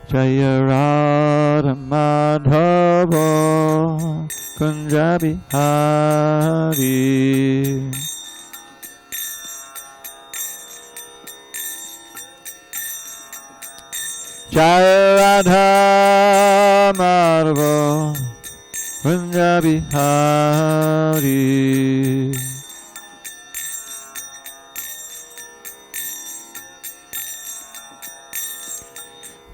Jaya Radha Madhava Kunja Bihari. Jaya Radha Madhava Kunja Bihari.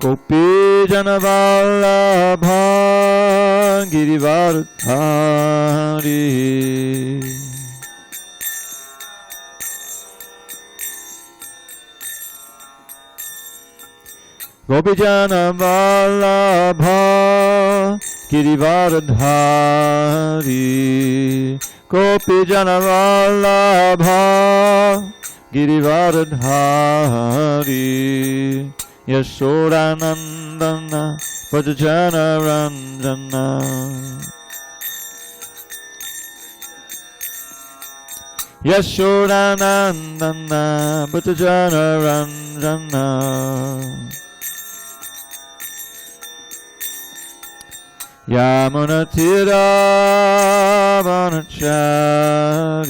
Gopi Janavallabha Girivardhari. Gopi Janavallabha Girivardhari. Gopi Janavallabha Girivardhari. Yashodanandana Bhajana Ranjana. Yashodanandana Bhajana Ranjana. Yamuna Tira Vanachari.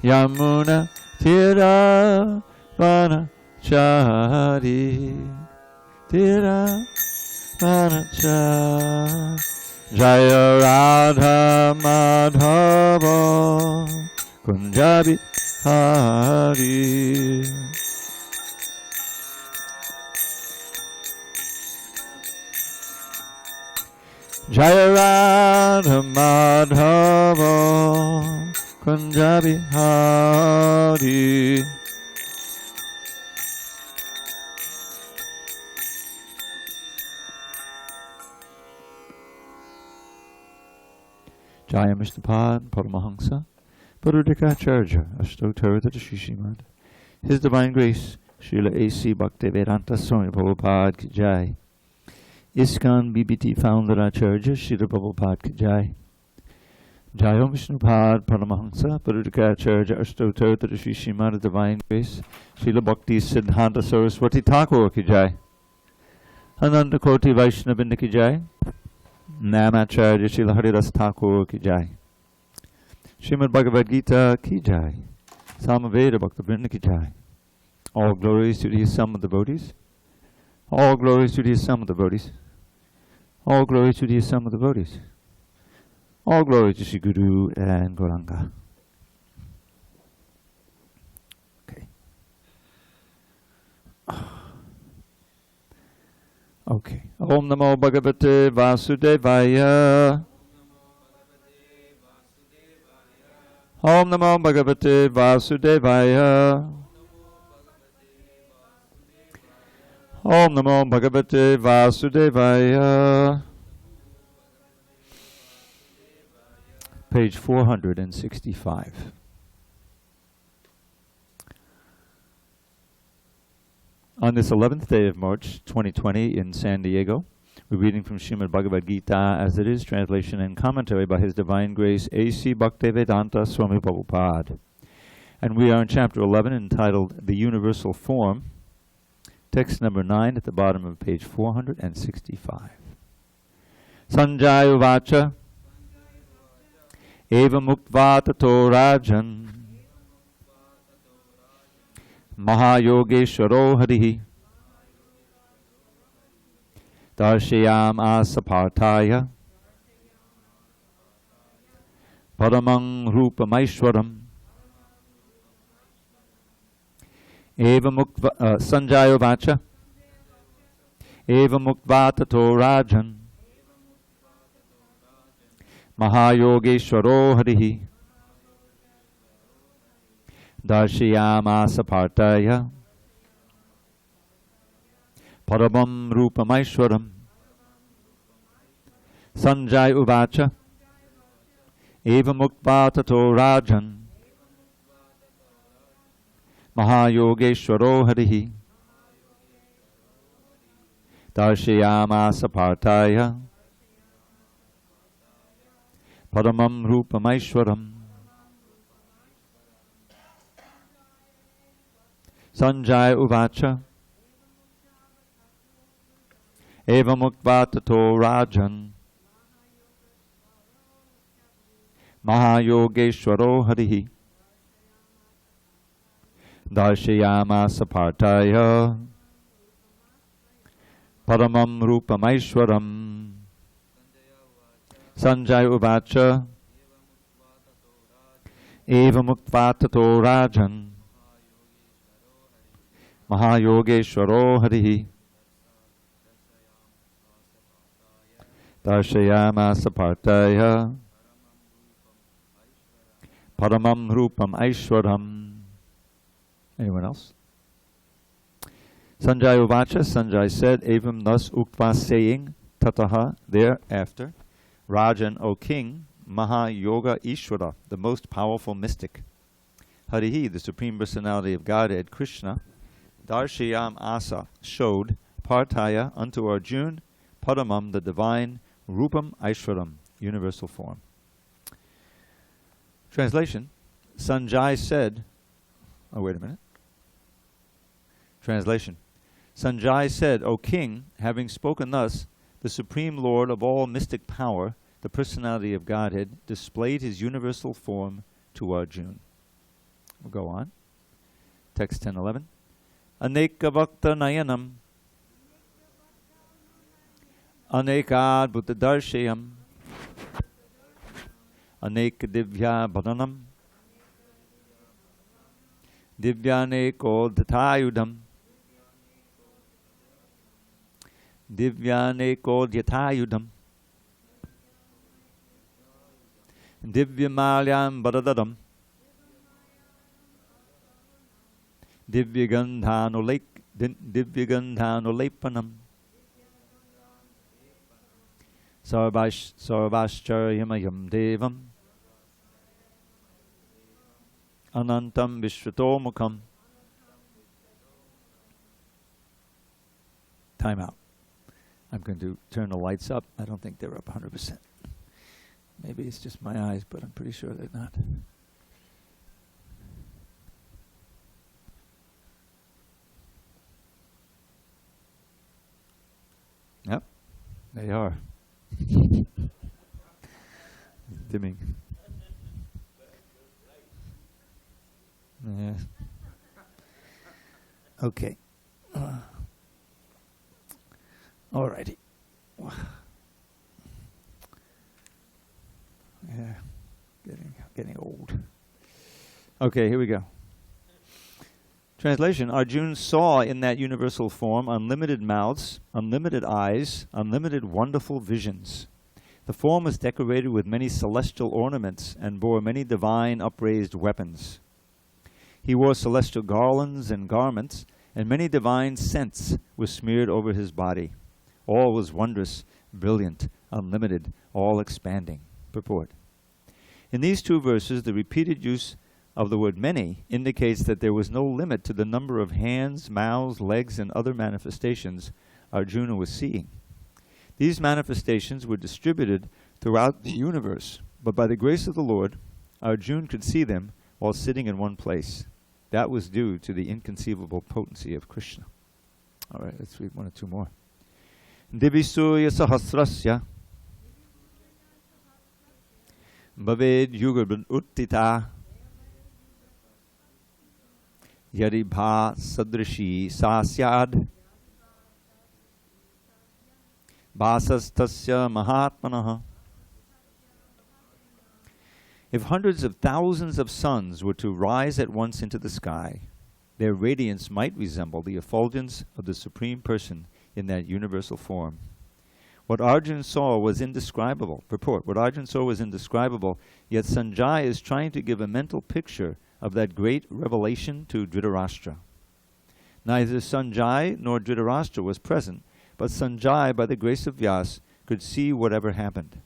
Yamuna Tira Vanachari. Tira Vanachari. Jaya Radha Madhava Kunja Bihari. Jaya Radha Madhava Kunja Bihari. Jaya Mishnapad Paramahansa Buddhikacharya Ashtottara Shishimad. His Divine Grace Srila A.C. Bhaktivedanta Swami Prabhupada Ki Jai. ISKCON BBT Founder Acharya Srila Prabhupada Ki Jai. Jaya Mishnapad Paramahansa Buddhikacharya Ashtottara Shishimad. Divine Grace Srila Bhakti Siddhanta Saraswati Thakur Ki Jai. Ananda Koti Vaishnavindra Ki Jai. Namacharya Srila Haridas Thakur Ki Jai. Srimad Bhagavad Gita Ki Jai. Samaveda Bhaktivinoda Ki Jai. All glories to the sum of devotees. All glories to the sum of devotees. All glories to the sum of devotees. All glory to Sri Guru and Gauranga. Okay. Okay. Om Namo Bhagavate Vasudevaya. Om Namo Bhagavate Vasudevaya. Om Namo Bhagavate Vasudevaya. Page 465. On this 11th day of March 2020 in SanDiego, we're reading from Srimad Bhagavad Gita as it is, translation and commentary by His Divine Grace A.C. Bhaktivedanta Swami Prabhupada. And we are in chapter 11 entitled The Universal Form, text number 9 at the bottom of page 465. Sanjaya Vacha Eva Muktva Tato Rajan Mahayogeshwaro Harihi Darshayam Asapartaya Paramang Rupamaishwaram Eva Muktva Sanjaya Vacha Eva Muktva Tato Rajan Mahayogeshwaro Harihi Darshayama Sapartaya Paramam Rupamaishwaram. Sanjay Uvacha Eva Muktva Tato Rajan Mahayogeshwaro Harihi Darshayama Sapartaya Paramam Rupamaishwaram. Sanjaya Uvacha Evamuktva tato Rajan Mahayogeshwaro Harihi Darshayamasa Partaya Paramam Rupamaishwaram. Sanjaya Uvacha Evamuktva tato Rajan Mahayogeshwaro Harihi Darshayamasa Partaya Paramam Rupam Aishwaram. Anyone else? Sanjaya Uvacha, Sanjay said, Evam thus uktva saying, Tataha, thereafter, Rajan, O king, Maha Yoga Ishvara, the most powerful mystic. Harihi, the Supreme Personality of Godhead, Krishna, Darshayam Asa, showed, Partaya, unto Arjuna, Paramam, the divine, Rupam Aishwaram, universal form. Translation, Sanjay said, oh wait a minute. Translation, Sanjay said, O king, having spoken thus, the Supreme Lord of all mystic power, the personality of Godhead, displayed his universal form to Arjuna. We'll go on. Text 10:11. Aneka Bhakta Nayanam Anekad Buddha Darshayam Aneka Divya Bhadanam Divyaneko Dhatayudam Divyaneko Dhatayudam Divyamalyam Bharadadam Divyagandhanulepanam Sarvashchayamayam Devam Anantam Vishvatomukam. Time out. I'm going to turn the lights up. I don't think they're up 100%. Maybe it's just my eyes, but I'm pretty sure they're not. Yep, they are. Dimming. Yeah. Okay. Alrighty. Yeah, getting old. Okay, here we go. Translation, Arjuna saw in that universal form unlimited mouths, unlimited eyes, unlimited wonderful visions. The form was decorated with many celestial ornaments and bore many divine upraised weapons. He wore celestial garlands and garments, and many divine scents were smeared over his body. All was wondrous, brilliant, unlimited, all expanding. Purport. In these two verses, the repeated use of the word many indicates that there was no limit to the number of hands, mouths, legs, and other manifestations Arjuna was seeing. These manifestations were distributed throughout the universe, but by the grace of the Lord, Arjuna could see them while sitting in one place. That was due to the inconceivable potency of Krishna. All right, let's read one or two more. Divisuya sahasrasya Bhaved Yugabhan Uttita Yaribha Sadrishi Sasyad Basastasya Mahatmanaha. If hundreds of thousands of suns were to rise at once into the sky, their radiance might resemble the effulgence of the Supreme Person in that universal form. What Arjuna saw was indescribable. Purport. What Arjuna saw was indescribable, yet Sanjaya is trying to give a mental picture of that great revelation to Dhritarashtra. Neither Sanjaya nor Dhritarashtra was present, but Sanjaya, by the grace of Vyas, could see whatever happened.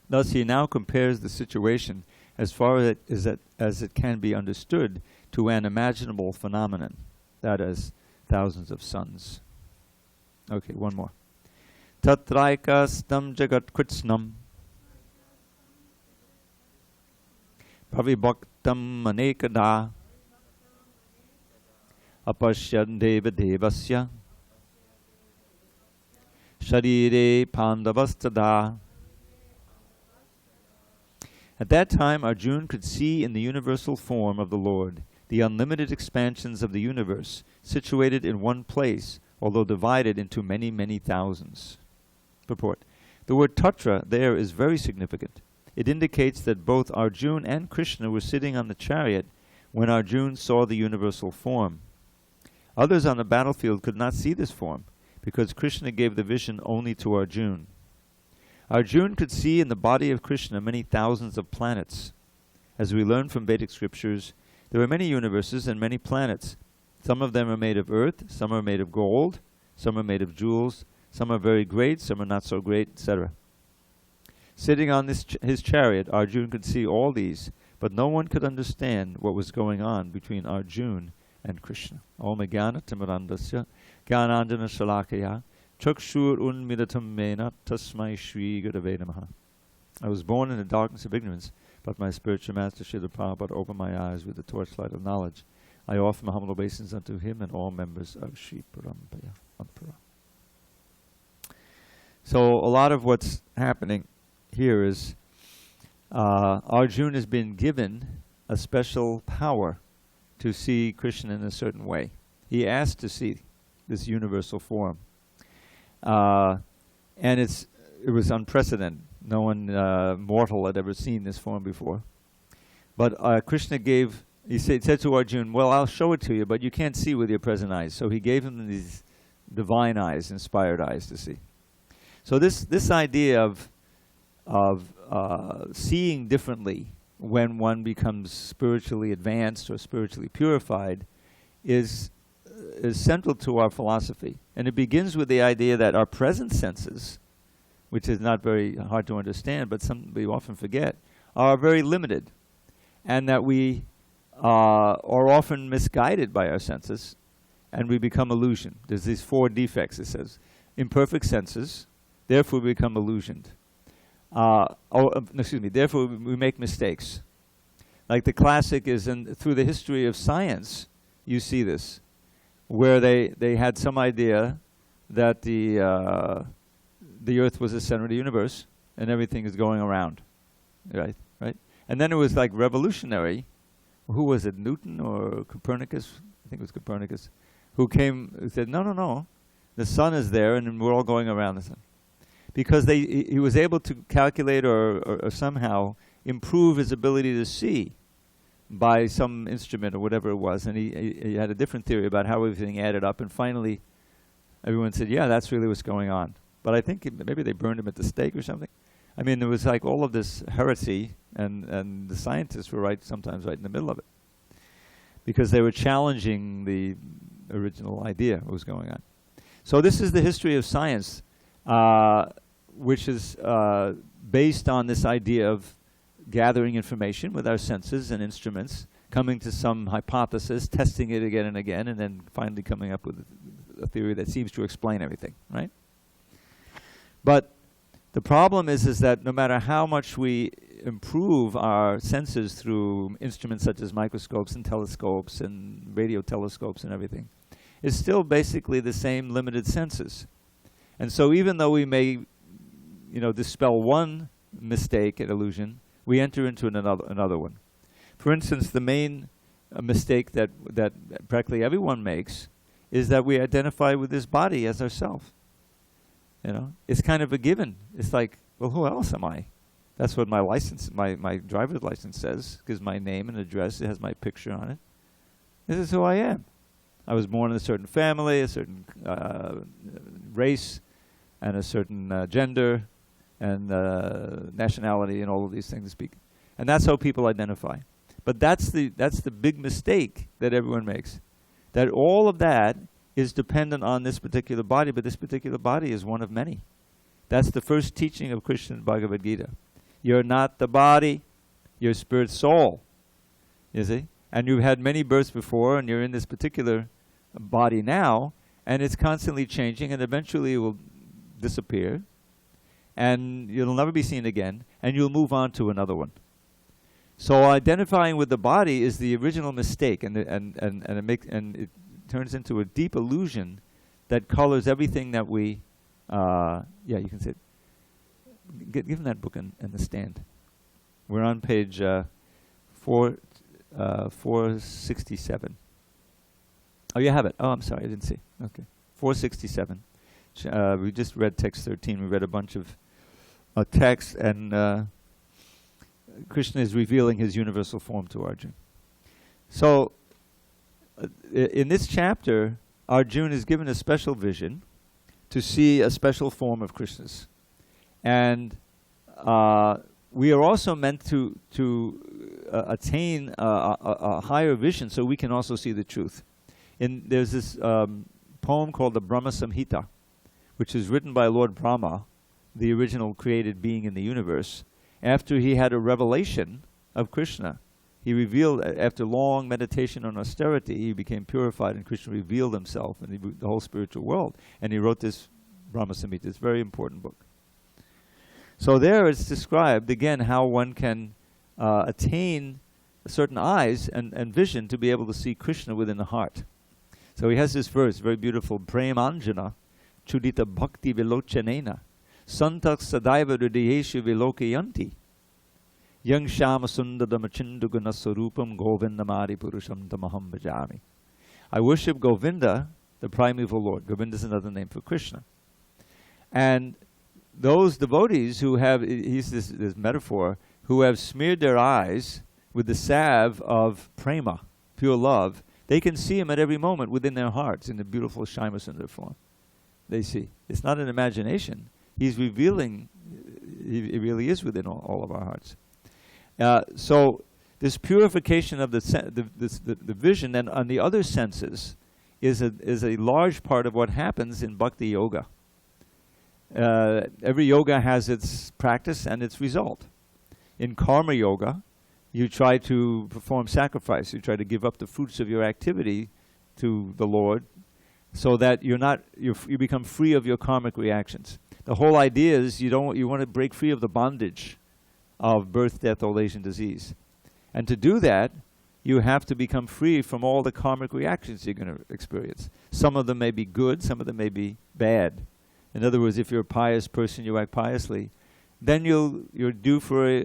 Thus he now compares the situation as far as it can be understood to an imaginable phenomenon, that is, thousands of suns. Okay, one more. Tatraikastam jagat kritsnam pravibhaktam anekada apashyan deva devasya sharire pandavastada. At that time, Arjuna could see in the universal form of the Lord the unlimited expansions of the universe, situated in one place, although divided into many, many thousands. Purport. The word tatra there is very significant. It indicates that both Arjuna and Krishna were sitting on the chariot when Arjuna saw the universal form. Others on the battlefield could not see this form, because Krishna gave the vision only to Arjuna. Arjuna could see in the body of Krishna many thousands of planets. As we learn from Vedic scriptures, there are many universes and many planets. Some of them are made of earth, some are made of gold, some are made of jewels, some are very great, some are not so great, etc. Sitting on his chariot, Arjuna could see all these, but no one could understand what was going on between Arjuna and Krishna. Om Jnana Timirandasya Jnanandjana Shalakaya Chakshur Unmidatam Mena Tasmai Shri Gurave Namaha. I was born in the darkness of ignorance, but my spiritual master Srila Prabhupada opened my eyes with the torchlight of knowledge. I offer my humble obeisance unto him and all members of Sri Parampaya Ampara. So a lot of what's happening here is Arjuna has been given a special power to see Krishna in a certain way. He asked to see this universal form. And it was unprecedented. No one mortal had ever seen this form before. But Krishna he said to Arjuna, well, I'll show it to you, but you can't see with your present eyes. So he gave him these divine eyes, inspired eyes to see. So this idea of seeing differently when one becomes spiritually advanced or spiritually purified is central to our philosophy. And it begins with the idea that our present senses, which is not very hard to understand, but we often forget, are very limited. And that we are often misguided by our senses, and we become illusioned. There's these 4 defects, it says. Imperfect senses, therefore we become illusioned. Therefore we make mistakes. Like the classic is through the history of science, you see this, where they had some idea that the Earth was the center of the universe and everything is going around, right? And then it was like revolutionary. Who was it, Newton or Copernicus? I think it was Copernicus, who said, no, the sun is there and we're all going around the sun. Because he was able to calculate or somehow improve his ability to see by some instrument or whatever it was. And he had a different theory about how everything added up. And finally, everyone said, yeah, that's really what's going on. But I think maybe they burned him at the stake or something. I mean, there was like all of this heresy, and the scientists were sometimes right in the middle of it. Because they were challenging the original idea what was going on. So this is the history of science, which is based on this idea of gathering information with our senses and instruments, coming to some hypothesis, testing it again and again, and then finally coming up with a theory that seems to explain everything, right? But the problem is that no matter how much we improve our senses through instruments such as microscopes and telescopes and radio telescopes and everything, it's still basically the same limited senses. And so even though we may, dispel one mistake and illusion, we enter into another one. For instance, the main mistake that practically everyone makes is that we identify with this body as ourself. It's kind of a given. It's like, well, who else am I? That's what my license, my driver's license says, gives my name and address. It has my picture on it. This is who I am. I was born in a certain family, a certain race, and a certain gender, and nationality, and all of these things. And that's how people identify. But that's the big mistake that everyone makes. That all of that is dependent on this particular body, but this particular body is one of many. That's the first teaching of Krishna in Bhagavad Gita. You're not the body, you're spirit soul. You see? And you've had many births before, and you're in this particular body now, and it's constantly changing, and eventually it will disappear, and you'll never be seen again, and you'll move on to another one. So identifying with the body is the original mistake, and it turns into a deep illusion that colors everything that we, yeah, you can say, give him that book and the stand. We're on page 467. Oh, you have it. Oh, I'm sorry, I didn't see. Okay, 467. We just read text 13. We read a bunch of texts, and Krishna is revealing his universal form to Arjuna. So, in this chapter, Arjuna is given a special vision to see a special form of Krishna's. And we are also meant to attain a higher vision so we can also see the truth. There's this poem called the Brahma Samhita, which is written by Lord Brahma, the original created being in the universe, after he had a revelation of Krishna. He revealed, after long meditation on austerity, he became purified, and Krishna revealed himself in the whole spiritual world. And he wrote this Brahma Samhita. It's a very important book. So there it's described, again, how one can attain certain eyes and vision to be able to see Krishna within the heart. So he has this verse, very beautiful, Premanjana, Chudita Bhakti Vilochanena, Santak Sadaiva Hridayeshu Vilokayanti, Yang Shama Sundaramachinduguna Sarupam Govindamari Purusham Tamaham Bhajami. I worship Govinda, the primeval Lord. Govinda is another name for Krishna. And those devotees who have, he's this metaphor, who have smeared their eyes with the salve of prema, pure love, they can see him at every moment within their hearts in the beautiful Shaimasundar form. They see. It's not an imagination. He's revealing, he really is within all of our hearts. So this purification of the vision and on the other senses is a large part of what happens in bhakti yoga. Every yoga has its practice and its result. In karma yoga, you try to perform sacrifice. You try to give up the fruits of your activity to the Lord, so that you become free of your karmic reactions. The whole idea is you want to break free of the bondage of birth, death, old age, and disease. And to do that, you have to become free from all the karmic reactions you're going to experience. Some of them may be good, some of them may be bad. In other words, if you're a pious person, you act piously, then you're due for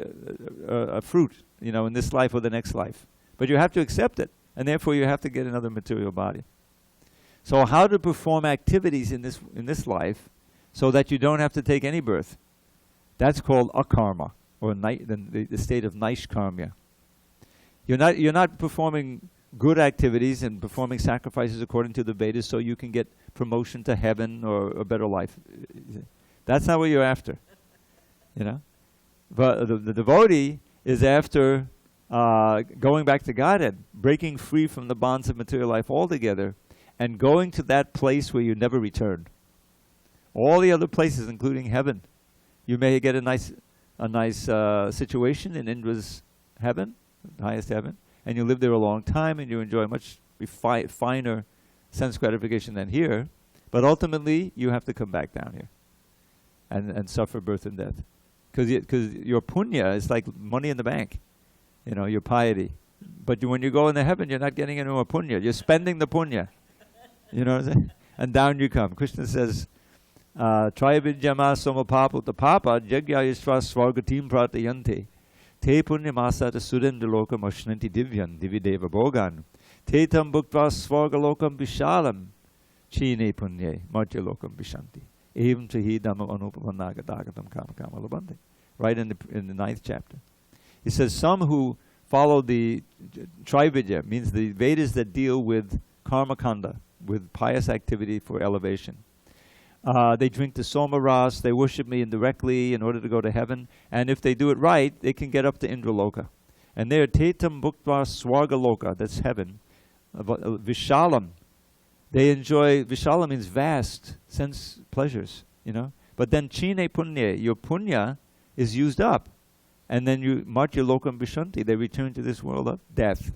a fruit, in this life or the next life. But you have to accept it, and therefore you have to get another material body. So how to perform activities in this life so that you don't have to take any birth? That's called akarma, or the state of naishkarmya. You're not performing good activities and performing sacrifices according to the Vedas so you can get promotion to heaven or a better life. That's not what you're after. But the devotee is after going back to Godhead, breaking free from the bonds of material life altogether, and going to that place where you never return. All the other places, including heaven, you may get a nice situation in Indra's heaven, the highest heaven, and you live there a long time, and you enjoy much finer sense gratification than here. But ultimately, you have to come back down here and suffer birth and death, because your punya is like money in the bank, your piety. But when you go into heaven, you're not getting any more punya. You're spending the punya. You know what I'm saying? And down you come. Krishna says, Trividyama somapapa papa jagyayisva svargatim pratayante te punyamasa surendalokam ashnanti divyan divideva bhogan te tam bhuktva svargalokam vishalam chine punye martyalokam vishanti evam chahi dhamma anupavannagadagatam kama labante. Right in the 9th chapter. He says, some who follow the Trividya, means the Vedas that deal with karma kanda, with pious activity for elevation. They drink the Soma Ras, they worship me indirectly in order to go to heaven, and if they do it right, they can get up to Indraloka. And there, Tetam Bhuktva Swargaloka, that's heaven, Vishalam. They enjoy, Vishalam means vast sense pleasures, But then Chine Punya, your punya is used up. And then you, Martya Lokam Vishanti, they return to this world of death.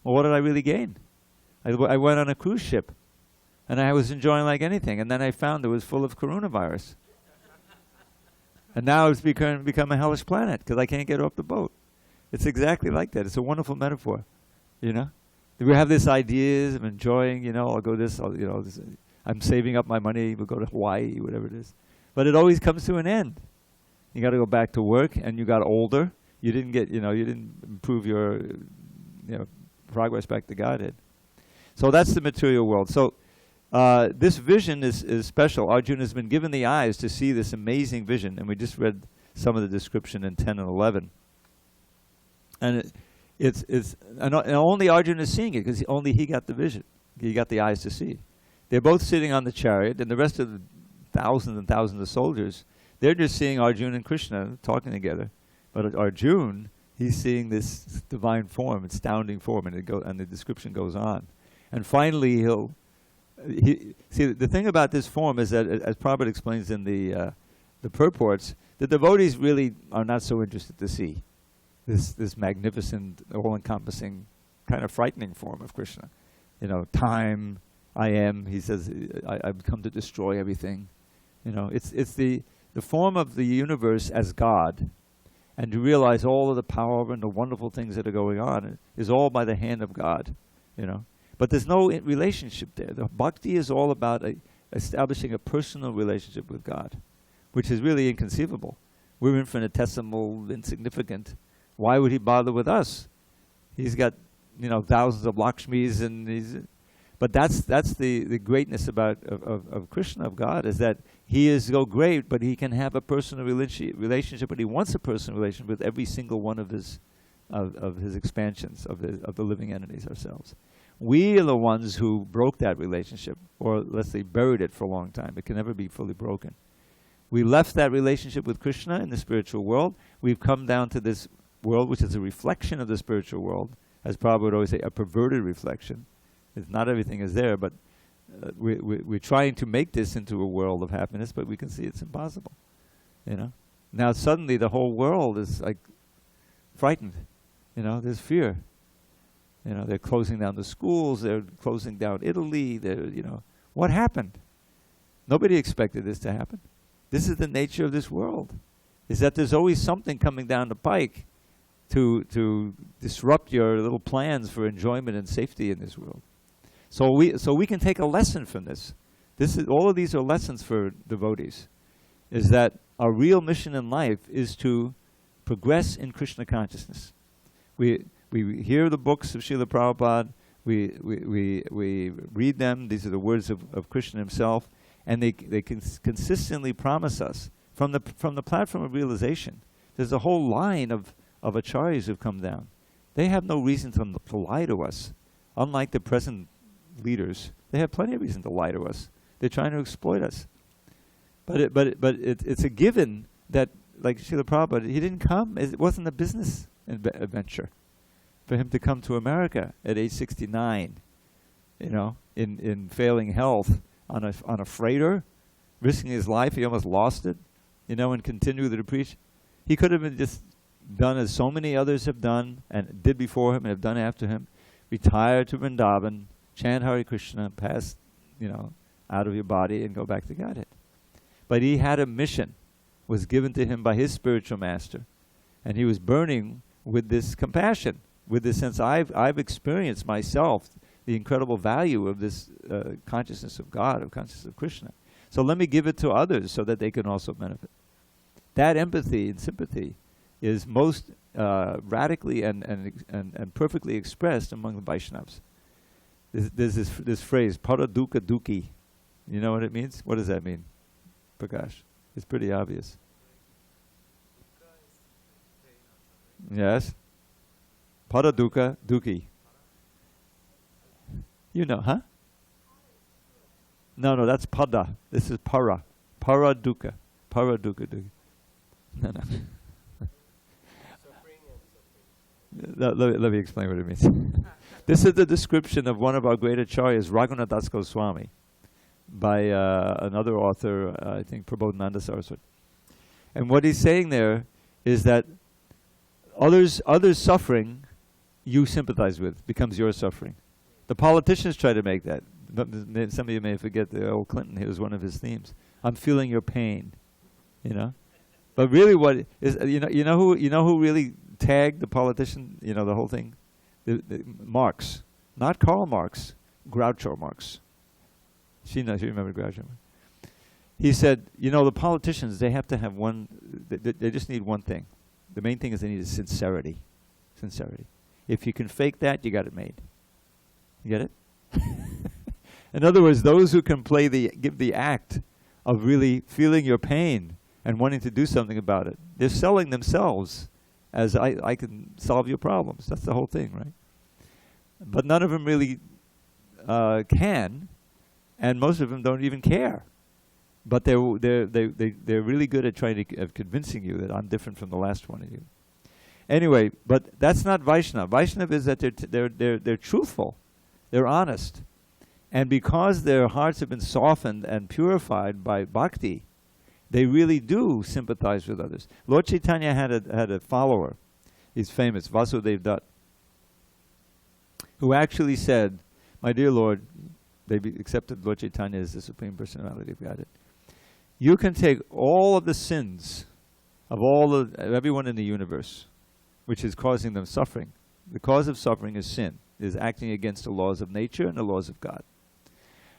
Well, what did I really gain? I went on a cruise ship, and I was enjoying like anything, and then I found it was full of coronavirus. And now it's become a hellish planet, because I can't get off the boat. It's exactly like that. It's a wonderful metaphor, We have these ideas of enjoying, I'll go this, I'm saving up my money, we'll go to Hawaii, whatever it is. But it always comes to an end. You got to go back to work, and you got older. You didn't get, you didn't improve your, progress back to Godhead. So that's the material world. So this vision is special. Arjuna has been given the eyes to see this amazing vision, and we just read some of the description in 10 and 11. And and only Arjuna is seeing it because only he got the vision. He got the eyes to see. They're both sitting on the chariot, and the rest of the thousands and thousands of soldiers, they're just seeing Arjuna and Krishna talking together. But Arjuna, he's seeing this divine form, astounding form, and the description goes on. And finally, see, the thing about this form is that, as Prabhupada explains in the purports, the devotees really are not so interested to see this magnificent, all-encompassing, kind of frightening form of Krishna. Time, I am. He says, I've come to destroy everything. It's the form of the universe as God, and to realize all of the power and the wonderful things that are going on is all by the hand of God. But there's no relationship there. The bhakti is all about establishing a personal relationship with God, which is really inconceivable. We're infinitesimal, insignificant. Why would he bother with us? He's got, thousands of Lakshmis, and but that's the greatness of Krishna, of God, is that he is so great, but he can have a personal relationship, but he wants a personal relationship with every single one of his expansions, of the living entities ourselves. We are the ones who broke that relationship, or let's say buried it for a long time. It can never be fully broken. We left that relationship with Krishna in the spiritual world. We've come down to this world, which is a reflection of the spiritual world. As Prabhupada would always say, a perverted reflection. It's not everything is there, but we're trying to make this into a world of happiness, but we can see it's impossible. Now suddenly the whole world is like frightened. There's fear. They're closing down the schools. They're closing down Italy. What happened? Nobody expected this to happen. This is the nature of this world, is that there's always something coming down the pike to disrupt your little plans for enjoyment and safety in this world. So we can take a lesson from this. All of these are lessons for devotees, is that our real mission in life is to progress in Krishna consciousness. We hear the books of Srila Prabhupada, we read them. These are the words of Krishna himself, and they consistently promise us from the platform of realization. There's a whole line of acharyas who've come down. They have no reason to lie to us. Unlike the present leaders, they have plenty of reason to lie to us. They're trying to exploit us. But it's a given that, like Srila Prabhupada, he didn't come. It wasn't a business adventure for him to come to America at age 69, in failing health on a freighter, risking his life. He almost lost it, and continue to preach. He could have been just done as so many others have done and did before him and have done after him. Retire to Vrindavan, chant Hare Krishna, pass, out of your body and go back to Godhead. But he had a mission, was given to him by his spiritual master, and he was burning with this compassion, with this sense, I've experienced myself the incredible value of this consciousness of God, of consciousness of Krishna. So let me give it to others so that they can also benefit. That empathy and sympathy is most radically and perfectly expressed among the Vaishnavas. There's this phrase, para dukkha dukhi. You know what it means? What does that mean, Prakash? It's pretty obvious. Yes? Para dukkha dukhi. Huh? No, that's pada. This is para. Para dukkha. Para dukkha dukhi. No. Let me explain what it means. This is the description of one of our great acharyas, Raghunath Das Goswami, by another author, I think Prabodhananda Saraswati. And what he's saying there is that others suffering, you sympathize with, becomes your suffering. The politicians try to make that. Some of you may forget that old Clinton, it was one of his themes. I'm feeling your pain, But really, what is you know who really tagged the politician? The whole thing. Marx. not Karl Marx, Groucho Marx. She knows, you remember Groucho Marx. He said, you know, the politicians, they have to have one, they just need one thing. The main thing is they need sincerity. Sincerity. If you can fake that, you got it made. You get it? In other words, those who can give the act of really feeling your pain and wanting to do something about it, they're selling themselves as I can solve your problems. That's the whole thing, right? But none of them really can, and most of them don't even care. But they're really good at convincing you that I'm different from the last one of you. Anyway, but that's not Vaishnava. Vaishnava is that they're truthful, they're honest, and because their hearts have been softened and purified by bhakti, they really do sympathize with others. Lord Chaitanya had a follower, he's famous, Vasudev Dutt, who actually said, "My dear Lord," they accepted Lord Chaitanya as the Supreme Personality of Godhead. You can take all of the sins of everyone in the universe, which is causing them suffering. The cause of suffering is sin, is acting against the laws of nature and the laws of God.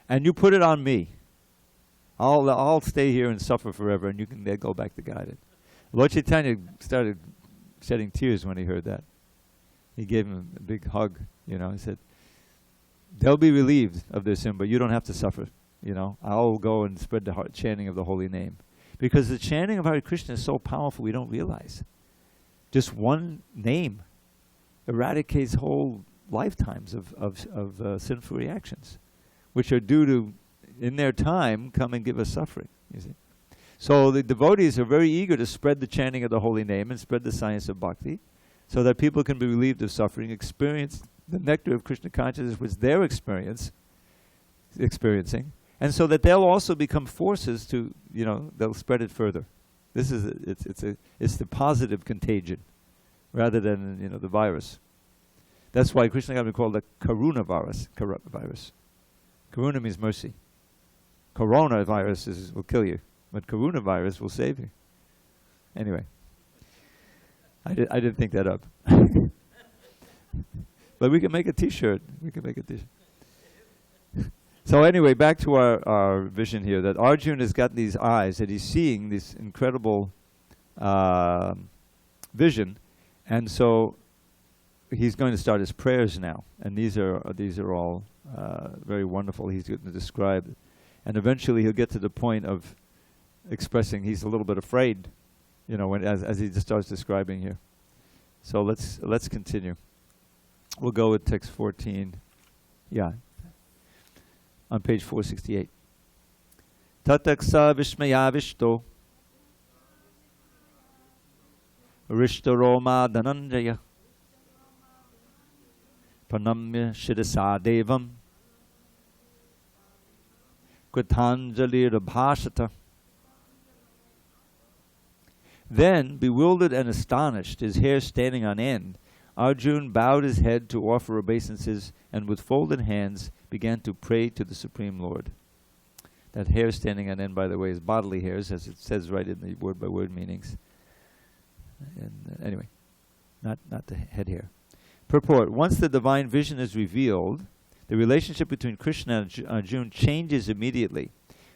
And you put it on me. I'll stay here and suffer forever, and you can then go back to God. Lord Chaitanya started shedding tears when he heard that. He gave him a big hug, you know. He said, they'll be relieved of their sin, but you don't have to suffer. You know, I'll go and spread the chanting of the holy name. Because the chanting of Hare Krishna is so powerful, we don't realize. Just one name eradicates whole lifetimes of sinful reactions, which are due to, in their time, come and give us suffering, you see. So the devotees are very eager to spread the chanting of the holy name and spread the science of bhakti, so that people can be relieved of suffering, experience the nectar of Krishna consciousness, which they're experiencing, and so that they'll also become forces to, you know, they'll spread it further. This is it's the positive contagion, rather than, you know, the virus. That's why Krishna got called the Karuna virus. Karuna means mercy. Coronavirus will kill you, but Karuna virus will save you. Anyway, I didn't think that up. But we can make a T-shirt. So anyway, back to our vision here, that Arjuna has got these eyes, that he's seeing this incredible vision, and so he's going to start his prayers now. And these are all very wonderful. He's going to describe, and eventually he'll get to the point of expressing. He's a little bit afraid, you know, as he just starts describing here. So let's continue. We'll go with text 14. Yeah. On page 468. Tataksa vishmayavishto Rishtaroma Dhananjaya Pranamya Shirasa Devam Kritanjali Rabhashata. Then, bewildered and astonished, his hair standing on end, Arjuna bowed his head to offer obeisances, and with folded hands began to pray to the Supreme Lord. That hair standing on end, by the way, is bodily hairs, as it says right in the word-by-word meanings. And anyway, not the head hair. Purport: once the divine vision is revealed, the relationship between Krishna and Arjuna changes immediately.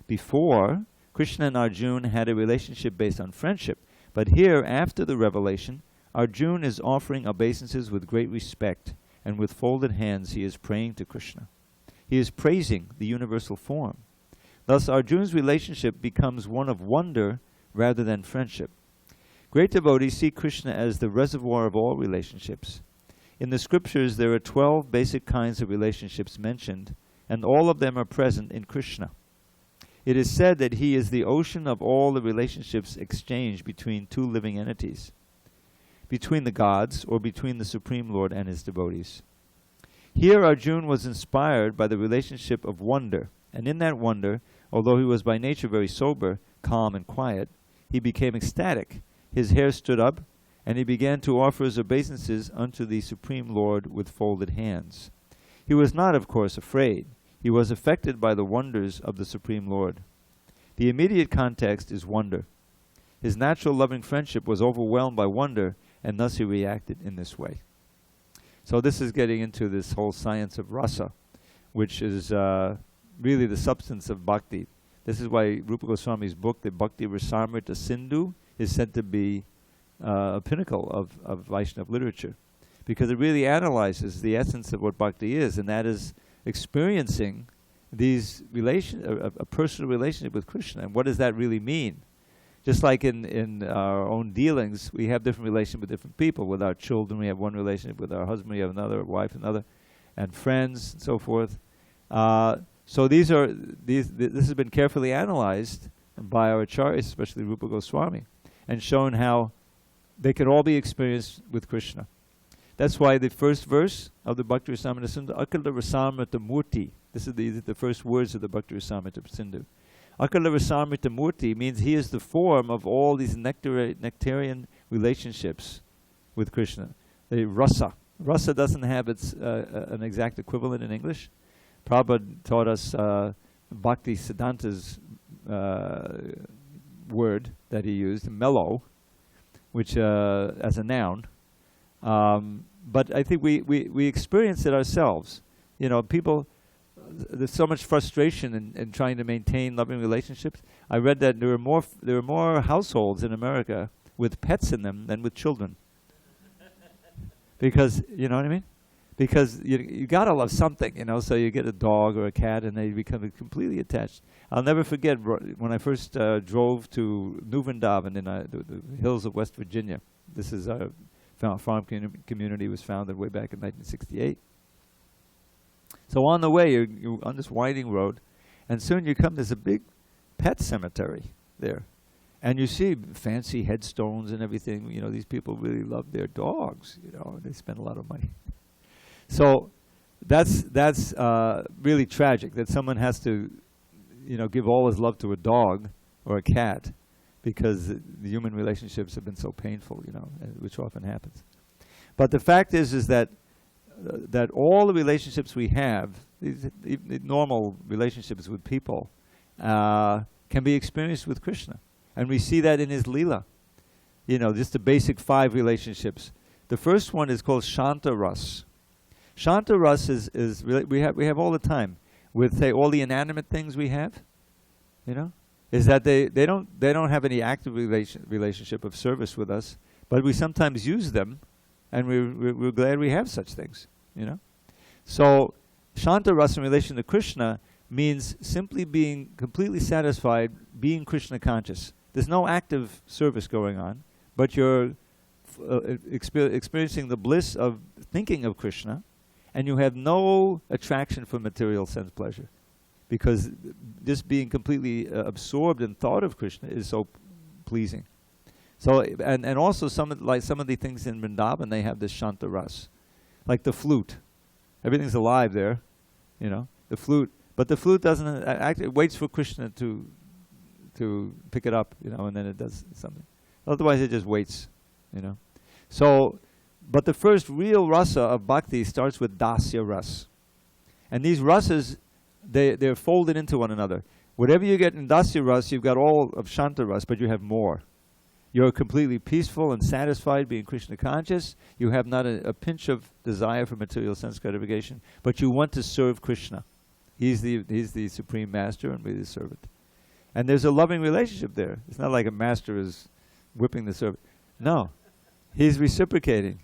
Before, Krishna and Arjuna had a relationship based on friendship, but here, after the revelation, Arjuna is offering obeisances with great respect, and with folded hands he is praying to Krishna. He is praising the universal form. Thus, Arjuna's relationship becomes one of wonder rather than friendship. Great devotees see Krishna as the reservoir of all relationships. In the scriptures, there are 12 basic kinds of relationships mentioned, and all of them are present in Krishna. It is said that he is the ocean of all the relationships exchanged between two living entities, between the gods, or between the Supreme Lord and his devotees. Here Arjuna was inspired by the relationship of wonder, and in that wonder, although he was by nature very sober, calm and quiet, he became ecstatic. His hair stood up, and he began to offer his obeisances unto the Supreme Lord with folded hands. He was not, of course, afraid. He was affected by the wonders of the Supreme Lord. The immediate context is wonder. His natural loving friendship was overwhelmed by wonder, and thus he reacted in this way. So this is getting into this whole science of rasa, which is really the substance of bhakti. This is why Rupa Goswami's book, the Bhakti Rasamrita Sindhu, is said to be a pinnacle of Vaishnava literature, because it really analyzes the essence of what bhakti is, and that is experiencing these a personal relationship with Krishna. And what does that really mean? Just like in our own dealings, we have different relations with different people. With our children, we have one relationship. With our husband, we have another. Wife, another, and friends, and so forth. So this has been carefully analyzed by our acharyas, especially Rupa Goswami, and shown how they can all be experienced with Krishna. That's why the first verse of the Bhakti Rasamrita Sindhu, Akala Rasamrita Murti. This is the first words of the Bhakti Rasamrita Sindhu. Akala Rasamrita Murti means he is the form of all these nectarian relationships with Krishna. The rasa. Rasa doesn't have an exact equivalent in English. Prabhupada taught us Bhakti Siddhanta's word that he used, mellow, which as a noun. But I think we experience it ourselves. You know, people, there's so much frustration in trying to maintain loving relationships. I read that there are more households in America with pets in them than with children. Because, you know what I mean? Because you gotta love something, you know, so you get a dog or a cat and they become completely attached. I'll never forget when I first drove to New Vrindavan in the hills of West Virginia. This is a farm community, was founded way back in 1968. So on the way, you're on this winding road, and soon you come, there's a big pet cemetery there. And you see fancy headstones and everything. You know, these people really love their dogs, you know, and they spend a lot of money. So that's really tragic that someone has to, you know, give all his love to a dog or a cat because the human relationships have been so painful, you know, which often happens. But the fact is that all the relationships we have, these normal relationships with people, can be experienced with Krishna. And we see that in his Leela. You know, just the basic 5 relationships. The first one is called Shanta Ras. Shanta Ras is we have all the time with, say, all the inanimate things we have, you know, is that they don't have any active relationship of service with us, but we sometimes use them, and we're glad we have such things, you know. So Shanta Ras in relation to Krishna means simply being completely satisfied, being Krishna conscious. There's no active service going on, but you're experiencing the bliss of thinking of Krishna, and you have no attraction for material sense pleasure, because just being completely absorbed in thought of Krishna is so pleasing. So and also some of the things in Vrindavan, they have this Shanta Ras, like the flute. Everything's alive there, you know. The flute, but the flute doesn't it waits for Krishna to pick it up, you know, and then it does something. Otherwise, it just waits, you know. So, but the first real rasa of bhakti starts with dasya ras, and these rasas, they're folded into one another. Whatever you get in dasya ras, you've got all of shanta ras, but you have more. You're completely peaceful and satisfied, being Krishna conscious. You have not a pinch of desire for material sense gratification, but you want to serve Krishna. He's the supreme master, and we're the servant. And there's a loving relationship there. It's not like a master is whipping the servant. No, he's reciprocating,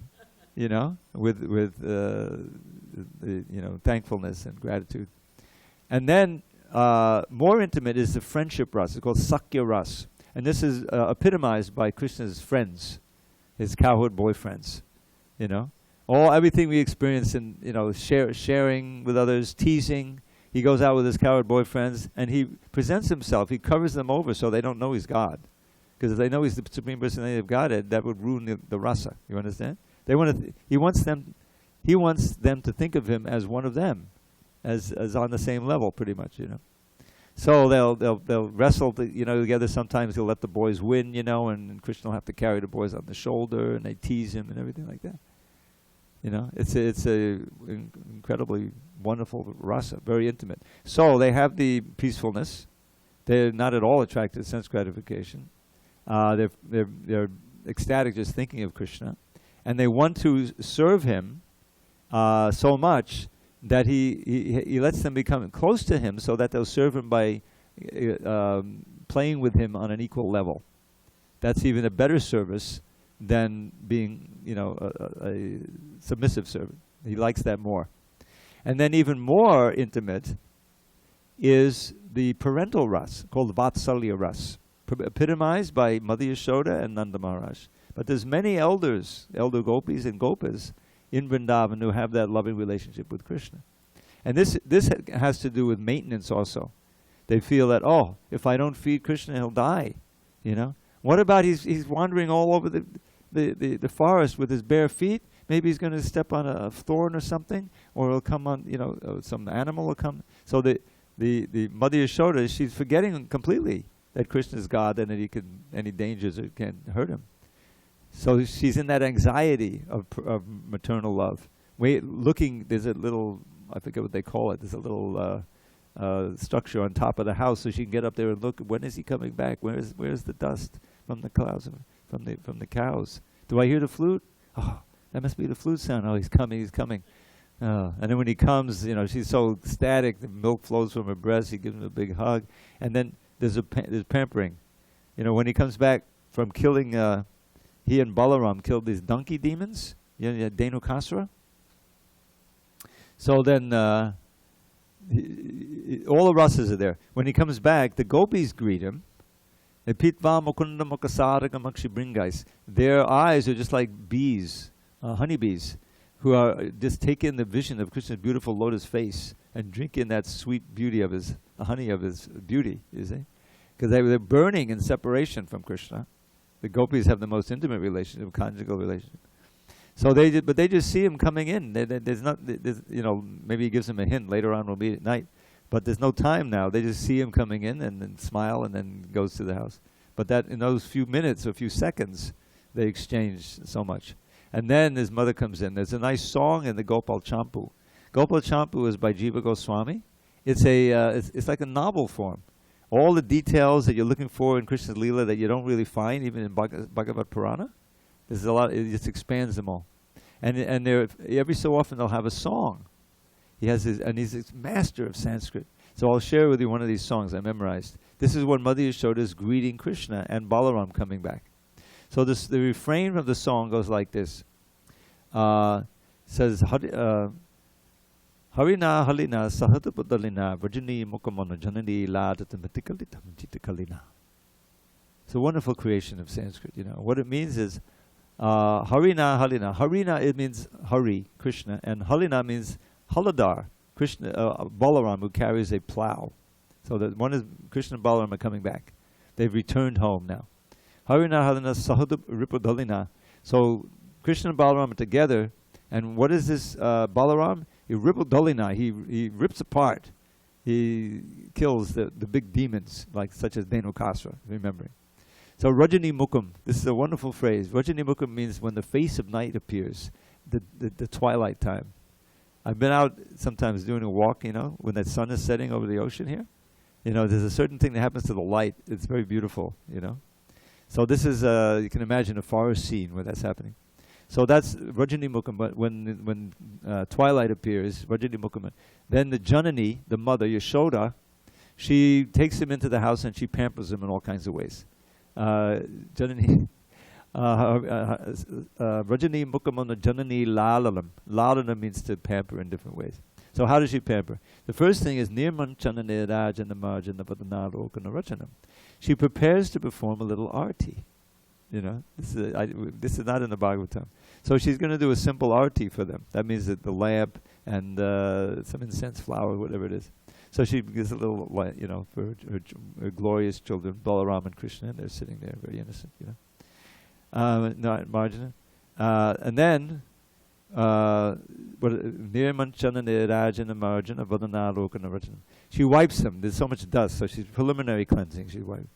you know, with you know, thankfulness and gratitude. And then more intimate is the friendship ras. It's called Sakya ras. And this is epitomized by Krishna's friends, his cowherd boyfriends, you know. Everything we experience in, you know, sharing with others, teasing. He goes out with his cowherd boyfriends, and he presents himself. He covers them over so they don't know he's God. Because if they know he's the Supreme Personality of Godhead, that would ruin the rasa. You understand? He wants them to think of him as one of them, as on the same level, pretty much, you know. So they'll wrestle, you know, together. Sometimes he'll let the boys win, you know, and Krishna will have to carry the boys on the shoulder, and they tease him and everything like that. You know, it's a incredibly wonderful rasa, very intimate. So they have the peacefulness. They're not at all attracted to sense gratification. They're ecstatic just thinking of Krishna, and they want to serve him so much that he lets them become close to him so that they'll serve him by playing with him on an equal level. That's even a better service than being, a submissive servant. He likes that more. And then even more intimate is the parental ras, called Vatsalya ras, epitomized by Mother Yashoda and Nanda Maharaj. But there's many elders, elder gopis and gopas, in Vrindavan who have that loving relationship with Krishna. And this has to do with maintenance also. They feel that, oh, if I don't feed Krishna, he'll die. What about he's wandering all over the forest with his bare feet? Maybe he's going to step on a thorn or something, or he'll come on, some animal will come. So the Mother Yashoda, she's forgetting completely that Krishna is God and that any dangers can hurt him. So she's in that anxiety of maternal love. There's a little, I forget what they call it, there's a little structure on top of the house so she can get up there and look, when is he coming back? Where's the dust from the clouds, from the cows? Do I hear the flute? Oh, that must be the flute sound. Oh, he's coming. And then when he comes, she's so ecstatic, the milk flows from her breast, he gives him a big hug. And then there's pampering. When he comes back from killing, he and Balaram killed these donkey demons, Dhenukasura. So then all the rasas are there. When he comes back, the gopis greet him. Their eyes are just like bees, honeybees, who are just take in the vision of Krishna's beautiful lotus face and drink in that sweet beauty of the honey of his beauty, you see? Because they're burning in separation from Krishna. The gopis have the most intimate relationship, conjugal relationship. So they just see him coming in. Maybe he gives him a hint later on. We'll meet at night, but there's no time now. They just see him coming in and then smile and then goes to the house. But that in those few minutes or few seconds, they exchange so much. And then his mother comes in. There's a nice song in the Gopal Champu. Gopal Champu is by Jiva Goswami. It's it's like a novel form. All the details that you're looking for in Krishna's Leela that you don't really find even in Bhagavad Purana, there's a lot. It just expands them all. And every so often they'll have a song. He's a master of Sanskrit. So I'll share with you one of these songs I memorized. This is when Mother Yashoda is greeting Krishna and Balaram coming back. So the refrain of the song goes like this. Says, Harina Halina Sahatapadalina Vajani Mukamana Janani Ladatamatikalit Jitakalina. It's a wonderful creation of Sanskrit, What it means is Harina Halina. Harina, it means Hari, Krishna, and Halina means Haladar, Krishna, Balaram, who carries a plow. So that one is Krishna and Balaram are coming back. They've returned home now. Harina Halina Sahadap Ripadalina. So Krishna and Balaram are together, and what is this Balaram? He Ripadalina. He rips apart. He kills the big demons, such as Dhenukasura, remembering. So Rajani Mukham, this is a wonderful phrase. Rajani Mukham means when the face of night appears, the twilight time. I've been out sometimes doing a walk, when the sun is setting over the ocean here. There's a certain thing that happens to the light. It's very beautiful, So this is, you can imagine a forest scene where that's happening. So that's Rajani Mukham, but when twilight appears, Rajani Mukham, then the Janani, the mother, Yashoda, she takes him into the house and she pampers him in all kinds of ways. Janani, Rajani Mukhamana Janani Lalalam. Lalalam means to pamper in different ways. So how does she pamper? The first thing is Nirmanchanane Rajana Marjana Padanarokana Rachanam. She prepares to perform a little arti. This is not in the Bhagavatam. So she's going to do a simple arti for them. That means that the lamp and some incense flower, whatever it is. So she gives a little, for her glorious children, Balaram and Krishna, and they're sitting there very innocent, Marjana. And then, she wipes them. There's so much dust, so she's preliminary cleansing. She wipes.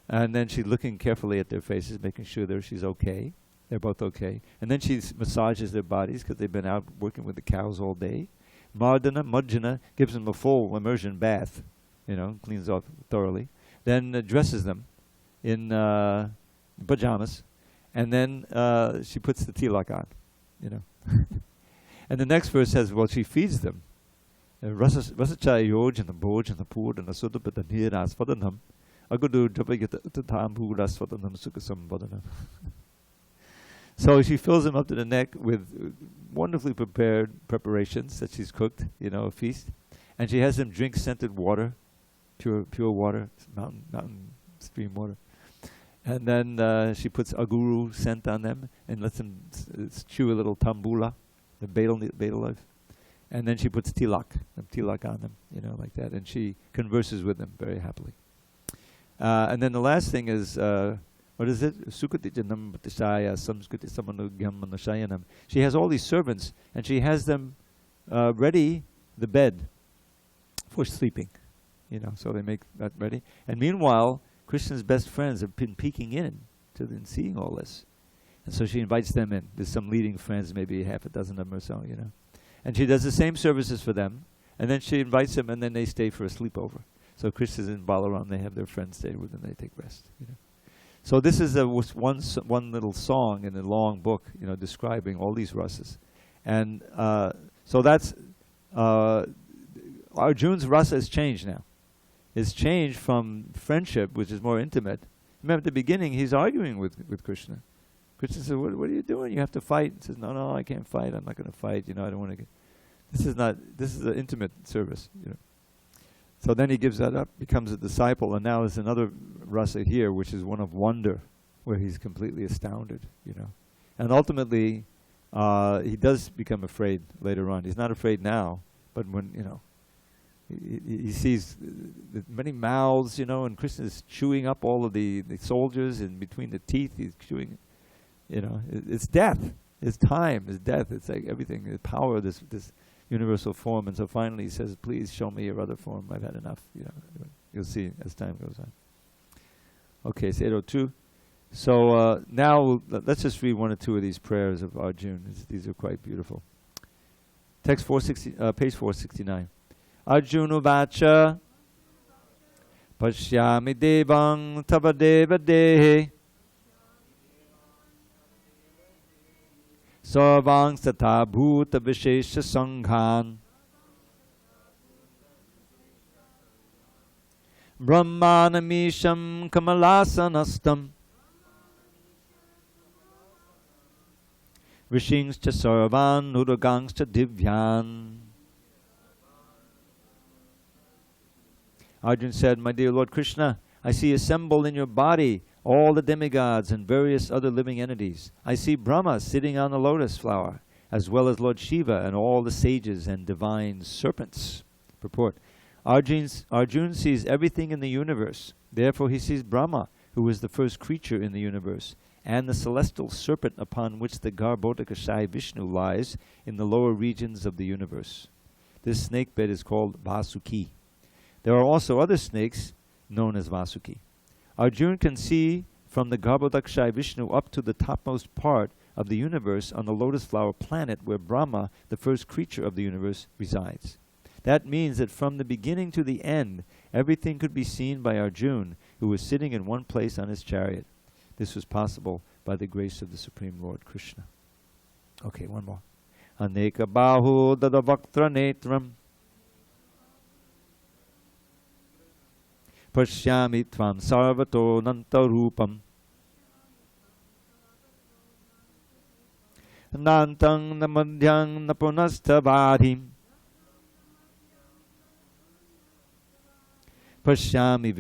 And then she's looking carefully at their faces, making sure she's okay. They're both okay. And then she massages their bodies because they've been out working with the cows all day. Marjana gives them a full immersion bath, cleans off thoroughly. Then dresses them in pajamas. And then she puts the tilak on, And the next verse says, well, she feeds them. Rasachaya yojana bojana purdana sudapata niras vadanam agudu japayata tatambu rasvadanam sukasam vadanam. So she fills him up to the neck with wonderfully prepared preparations that she's cooked, a feast. And she has him drink scented water, pure water, mountain stream water. And then she puts aguru scent on them and lets them chew a little tambula, the betel leaf. And then she puts tilak on them, like that. And she converses with them very happily. And then the last thing is, what is it? She has all these servants, and she has them ready the bed for sleeping. So they make that ready. And meanwhile, Krishna's best friends have been peeking in and seeing all this. And so she invites them in. There's some leading friends, maybe half a dozen of them or so, And she does the same services for them. And then she invites them, and then they stay for a sleepover. So Krishna and Balaram, they have their friends stay with them, they take rest. So this is one little song in a long book, describing all these rasas. And so that's, Arjuna's rasa has changed now. It's changed from friendship, which is more intimate. Remember at the beginning, he's arguing with Krishna. Krishna says, what are you doing? You have to fight. He says, no, I can't fight. I'm not going to fight. I don't want to get... This is an intimate service. So then he gives that up, becomes a disciple, and now there's another rasa here, which is one of wonder, where he's completely astounded, And ultimately, he does become afraid later on. He's not afraid now, but when, he sees the many mouths, and Krishna is chewing up all of the soldiers, and between the teeth he's chewing, it's death, it's time, it's death, it's like everything, the power of this universal form. And so finally he says, please show me your other form, I've had enough. You'll see as time goes on. Okay, it's 8:02. So now let's just read one or two of these prayers of Arjuna. These are quite beautiful. Text 460, page 469. Arjuna vacha pashyami devang tava deva dehe sarvang satha bhuta vishesha sanghan brahmanamisham kamalasanastam vishingscha sarvan udagangscha divyan. Arjuna said, my dear Lord Krishna, I see assembled in your body all the demigods and various other living entities. I see Brahma sitting on the lotus flower, as well as Lord Shiva and all the sages and divine serpents. Purport. Arjuna sees everything in the universe. Therefore he sees Brahma, who is the first creature in the universe, and the celestial serpent upon which the Garbhodakashayi Vishnu lies in the lower regions of the universe. This snake bed is called Vasuki. There are also other snakes known as Vasuki. Arjuna can see from the Garbhodakashayi Vishnu up to the topmost part of the universe on the lotus flower planet where Brahma, the first creature of the universe, resides. That means that from the beginning to the end, everything could be seen by Arjuna, who was sitting in one place on his chariot. This was possible by the grace of the Supreme Lord Krishna. Okay, one more. Aneka bahu dadavaktra netram pashyami tvam sarvato nantarupam nantang namadhyang napunasthabadhim pashyami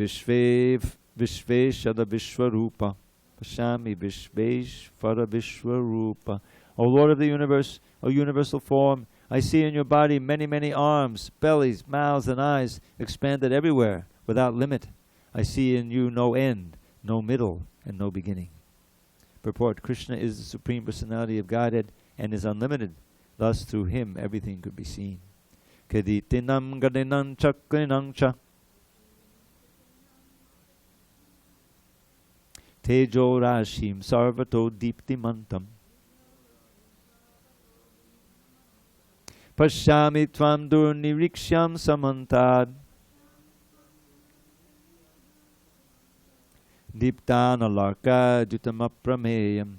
vishveshada vishwarupa pashyami vishveshvara vishwarupa. O Lord of the universe, O universal form, I see in your body many, many arms, bellies, mouths, and eyes expanded everywhere, without limit. I see in you no end, no middle, and no beginning. Purport. Krishna is the Supreme Personality of Godhead and is unlimited. Thus, through him, everything could be seen. Keditinam gadinam chakrinam cha tejo rashim sarvato diptimantam pashyami tvam durniriksham samantad diptana larka jutamaprameyam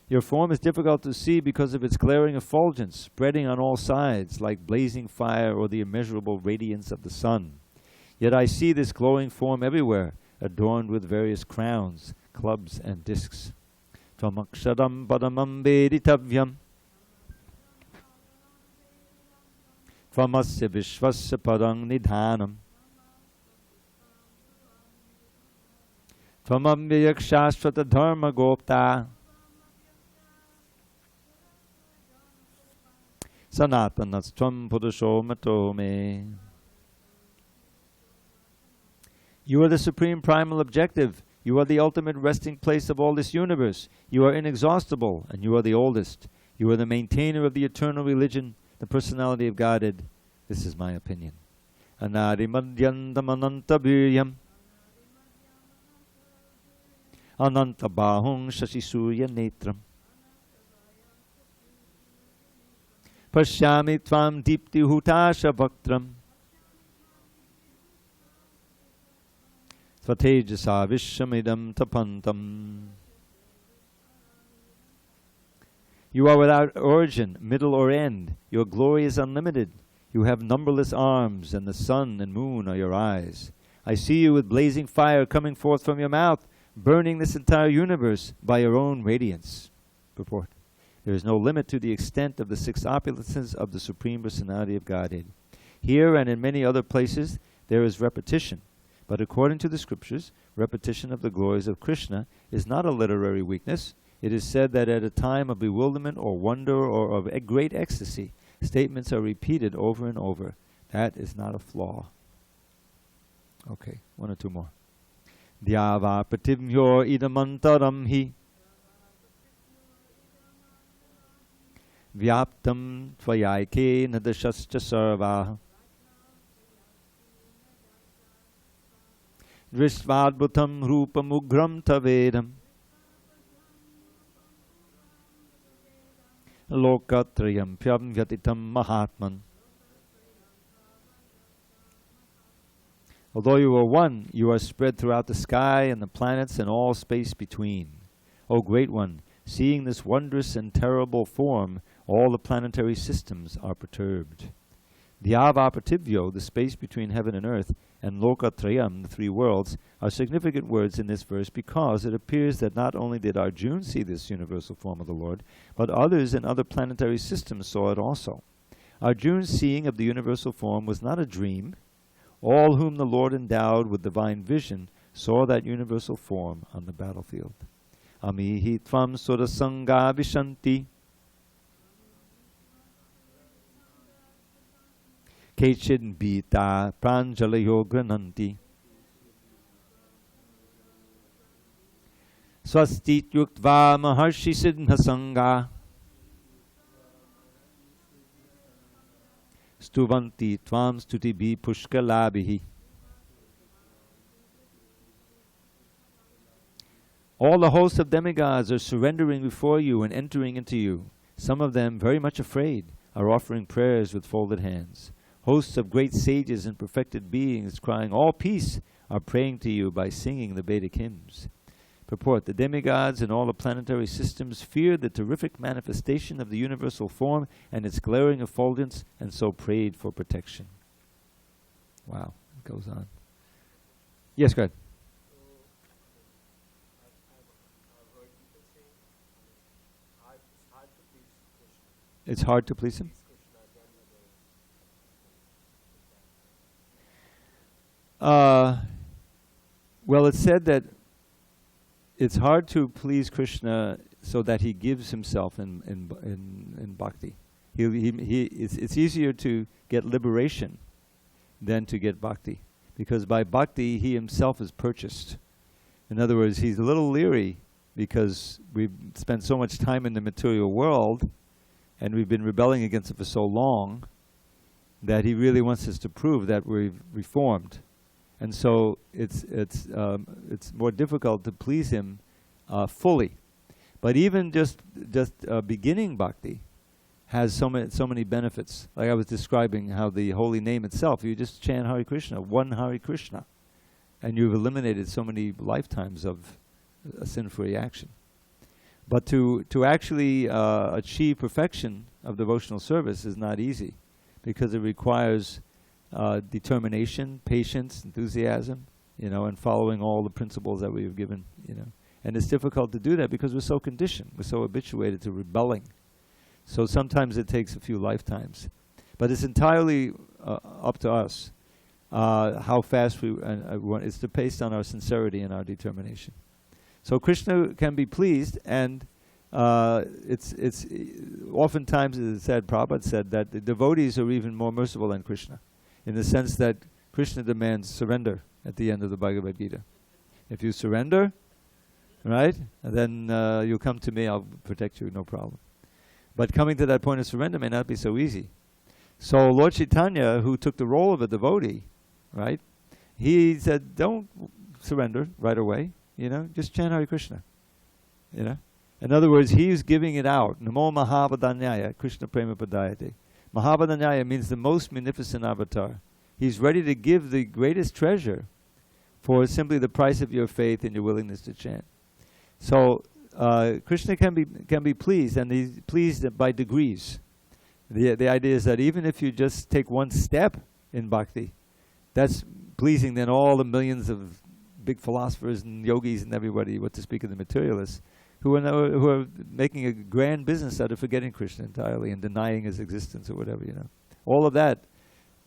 Your form is difficult to see because of its glaring effulgence, spreading on all sides like blazing fire or the immeasurable radiance of the sun. Yet I see this glowing form everywhere, adorned with various crowns, clubs, and discs. Tvamaksharam padamam veditavyam Tvamasya vishvasya padang nidhanam Tvamamvyak shashvata dharma gopta Sanatanastvam purusho mato me. You are the supreme primal objective. You are the ultimate resting place of all this universe. You are inexhaustible, and you are the oldest. You are the maintainer of the eternal religion, the personality of Godhead. This is my opinion. Anadimadyantam anantabhiryam anantabahung shashisurya netram Pashyami tvam dipti hutasha bhaktram Svatejasa vishhamidam tapantam. You are without origin, middle or end. Your glory is unlimited. You have numberless arms, and the sun and moon are your eyes. I see you with blazing fire coming forth from your mouth, burning this entire universe by your own radiance. Purport. There is no limit to the extent of the six opulences of the Supreme Personality of Godhead. Here and in many other places there is repetition. But according to the scriptures, repetition of the glories of Krishna is not a literary weakness. It is said that at a time of bewilderment or wonder or of a great ecstasy, statements are repeated over and over. That is not a flaw. Okay, one or two more. Dhyava prativyo idamantaram hi vyaptam tvayayake nadashascha sarvaha Dristvadbhutam rupamugram tavedam Lokatrayam pyam vyatitam mahatman. Although you are one, you are spread throughout the sky and the planets and all space between. O Great One, seeing this wondrous and terrible form, all the planetary systems are perturbed. Dhyavaprativyo, the space between heaven and earth, and Lokatrayam, the three worlds, are significant words in this verse because it appears that not only did Arjuna see this universal form of the Lord, but others in other planetary systems saw it also. Arjuna's seeing of the universal form was not a dream. All whom the Lord endowed with divine vision saw that universal form on the battlefield. Amihi tvam surasanga vishanti Kechid bita pranjalayo grananti Swastit yuktva maharshi siddhasanga Stuvanti tvam stutibi pushkalabihi. All the hosts of demigods are surrendering before you and entering into you. Some of them, very much afraid, are offering prayers with folded hands. Hosts of great sages and perfected beings crying, "All peace," are praying to you by singing the Vedic hymns. Purport: the demigods and all the planetary systems feared the terrific manifestation of the universal form and its glaring effulgence, and so prayed for protection. Wow, it goes on. Yes, go ahead. It's hard to please him? Well, it's said that it's hard to please Krishna so that he gives himself in bhakti. It's easier to get liberation than to get bhakti, because by bhakti he himself is purchased. In other words, he's a little leery because we've spent so much time in the material world and we've been rebelling against it for so long that he really wants us to prove that we've reformed. And so it's more difficult to please him fully. But even just beginning bhakti has so many benefits. Like I was describing how the holy name itself, you just chant Hare Krishna, one Hare Krishna, and you've eliminated so many lifetimes of a sin-free action. But to actually achieve perfection of devotional service is not easy, because it requires determination, patience, enthusiasm, and following all the principles that we have given, And it's difficult to do that because we're so conditioned, we're so habituated to rebelling. So sometimes it takes a few lifetimes. But it's entirely up to us how fast we want. It's based on our sincerity and our determination. So Krishna can be pleased, and it's oftentimes, as said, Prabhupada said, that the devotees are even more merciful than Krishna, in the sense that Krishna demands surrender at the end of the Bhagavad Gita. If you surrender, right, then you'll come to me, I'll protect you, no problem. But coming to that point of surrender may not be so easy. So Lord Chaitanya, who took the role of a devotee, right, he said, don't surrender right away, just chant Hare Krishna, In other words, he's giving it out. Namo Mahabodhanyaya, Krishna Prema Padayate. Mahabodhanyaya means the most munificent avatar. He's ready to give the greatest treasure for simply the price of your faith and your willingness to chant. So Krishna can be pleased, and he's pleased by degrees. The idea is that even if you just take one step in bhakti, that's pleasing than all the millions of big philosophers and yogis and everybody, what to speak of the materialists, who are making a grand business out of forgetting Krishna entirely and denying his existence or whatever, All of that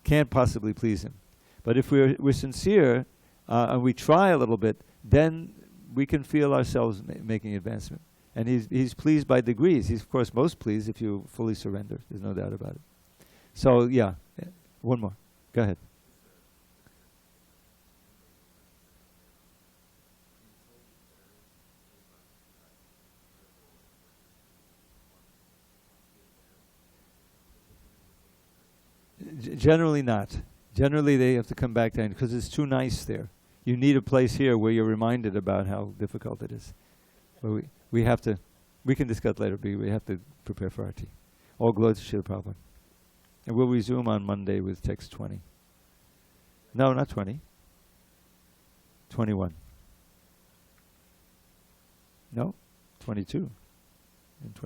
can't possibly please him. But if we're sincere and we try a little bit, then we can feel ourselves making advancement. And he's pleased by degrees. He's, of course, most pleased if you fully surrender. There's no doubt about it. So, yeah. One more. Go ahead. Generally not. Generally they have to come back down because it's too nice there. You need a place here where you're reminded about how difficult it is. But we have to, we can discuss later, but we have to prepare for our tea. All glory to Srila Prabhupada. And we'll resume on Monday with text 20. No, not 20. 21. No, 22.